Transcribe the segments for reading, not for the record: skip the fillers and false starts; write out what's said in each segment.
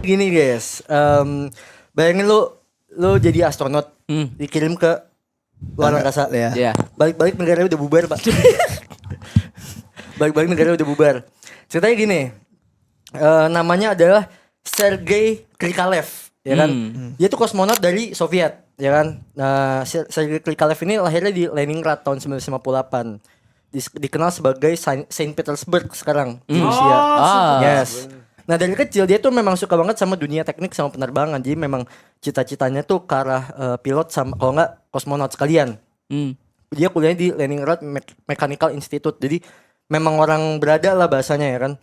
gini guys, bayangin lu jadi astronot, dikirim ke luar angkasa, Iya. balik-balik negara udah bubar pak. Balik-balik negara udah bubar. Ceritanya gini, namanya adalah Sergei Krikalev, ya kan? Dia tuh kosmonot dari Soviet, ya kan? Nah, Sergei Krikalev ini lahirnya di Leningrad tahun 1958. Dikenal sebagai Saint Petersburg sekarang di Rusia. Yes. Nah dari kecil dia tuh memang suka banget sama dunia teknik sama penerbangan. Jadi memang cita-citanya tuh ke arah pilot sama kalau nggak kosmonot sekalian. Dia kuliahnya di Leningrad Mechanical Institute. Jadi memang orang berada lah bahasanya ya kan.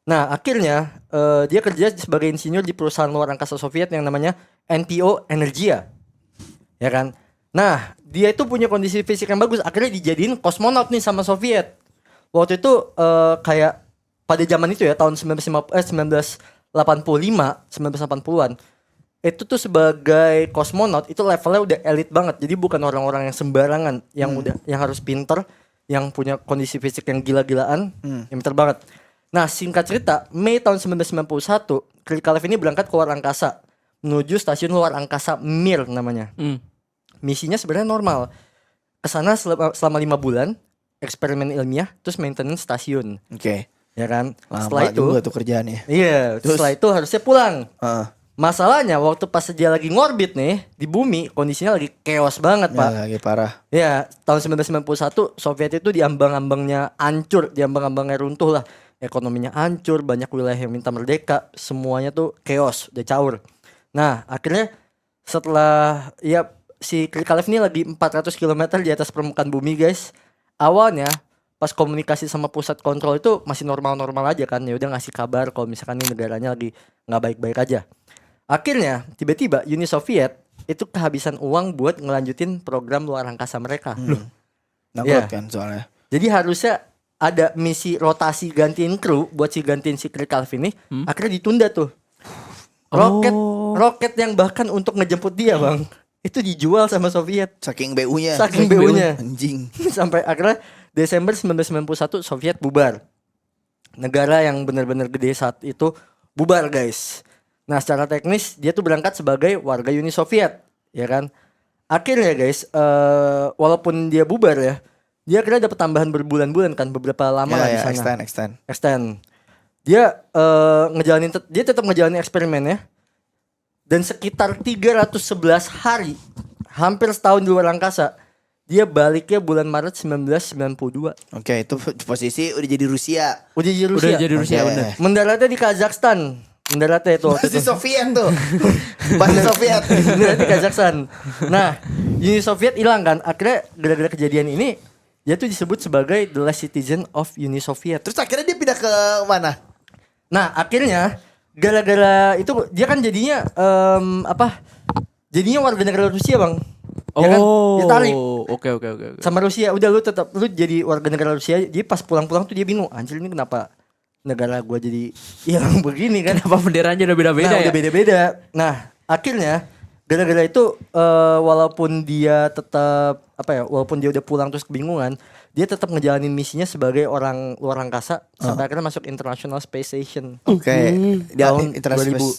Nah akhirnya dia kerja sebagai insinyur di perusahaan luar angkasa Soviet yang namanya NPO Energia. Ya kan. Nah dia itu punya kondisi fisik yang bagus. Akhirnya dijadiin kosmonot nih sama Soviet. Waktu itu kayak pada zaman itu ya tahun 1980-an itu tuh sebagai kosmonot itu levelnya udah elit banget. Jadi bukan orang-orang yang sembarangan yang harus pinter, yang punya kondisi fisik yang gila-gilaan, yang pinter banget. Nah, singkat cerita, Mei tahun 1991, Krikalev ini berangkat ke luar angkasa menuju stasiun luar angkasa Mir namanya. Misinya sebenarnya normal. Kesana selama 5 bulan, eksperimen ilmiah, terus maintenance stasiun. Oke. Ya kan. Lama setelah itu juga tuh kerjaannya. Iya, setelah itu harusnya pulang. Masalahnya waktu pas dia lagi ngorbit nih di bumi, kondisinya lagi chaos banget, Pak. Lagi parah. Ya, tahun 1991 Soviet itu diambang-ambangnya hancur, diambang-ambangnya runtuh lah. Ekonominya hancur, banyak wilayah yang minta merdeka, semuanya tuh chaos, udah caur. Nah, akhirnya setelah si Krikalev ini lagi 400 km di atas permukaan bumi, guys. Awalnya pas komunikasi sama pusat kontrol itu masih normal-normal aja kan, ya udah ngasih kabar kalau misalkan ini negaranya lagi nggak baik-baik aja. Akhirnya tiba-tiba Uni Soviet itu kehabisan uang buat ngelanjutin program luar angkasa mereka. Nangkrut kan soalnya. Jadi harusnya ada misi rotasi gantiin kru buat gantiin si Krikalev ini, akhirnya ditunda tuh. Roket yang bahkan untuk ngejemput dia bang, itu dijual sama Soviet. Saking BU-nya. Saking BU-nya. Anjing. Sampai akhirnya Desember 1991 Soviet bubar. Negara yang benar-benar gede saat itu bubar guys. Nah secara teknis dia tuh berangkat sebagai warga Uni Soviet, ya kan. Akhirnya guys, walaupun dia bubar ya, dia akhirnya dapat tambahan berbulan-bulan kan, beberapa lama lah di sana. Extend. Dia dia tetap ngejalanin eksperimennya. Dan sekitar 311 hari, hampir setahun di luar angkasa, dia baliknya bulan Maret 1992. Oke, itu posisi udah jadi Rusia. Udah jadi Rusia bener. Mendaratnya di Kazakhstan. Mendaratnya itu waktu Masih itu. Soviet tuh. Masih Soviet. Mendarat di Kazakhstan. Nah, Uni Soviet hilang kan. Akhirnya gara-gara kejadian ini, dia tuh disebut sebagai the last citizen of Uni Soviet. Terus akhirnya dia pindah ke mana? Nah, akhirnya gara-gara itu dia kan jadinya jadinya warga negara Rusia, Bang. Ya kan? Dia tarik. Oke. Sama Rusia, udah lu jadi warga negara Rusia. Jadi pas pulang-pulang tuh dia bingung, anjir ini kenapa negara gua jadi hilang begini kan? Kenapa benderanya udah beda-beda ya? Udah beda-beda. Nah, akhirnya gara-gara itu walaupun dia tetap walaupun dia udah pulang terus kebingungan, dia tetap ngejalanin misinya sebagai orang luar angkasa sampai akhirnya masuk International Space Station. Oke. Dia Tahun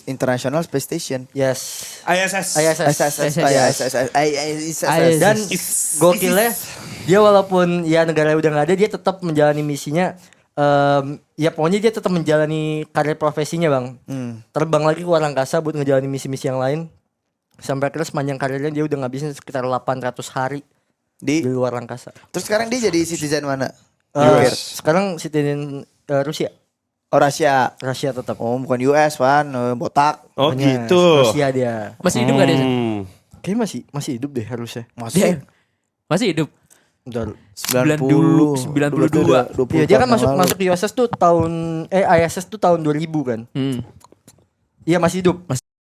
International Space Station. Yes. ISS. Dan gokilnya dia walaupun ya negara udah nggak ada, dia tetap menjalani misinya. Ya pokoknya dia tetap menjalani karir profesinya bang. Terbang lagi ke luar angkasa buat ngejalanin misi-misi yang lain. Sampai akhirnya sepanjang karirnya dia udah ngabisin sekitar 800 hari di luar angkasa. Terus sekarang dia jadi citizen mana? Sekarang citizen Rusia. Oh Rusia. Rusia tetap. Oh bukan US kan, botak. Oh Pokoknya gitu. Rusia dia. Masih hidup gak dia? Kayaknya masih hidup deh harusnya. Masih hidup. Udah 92. Iya dia kan masuk di ISS tuh tahun 2000 kan. Iya masih hidup.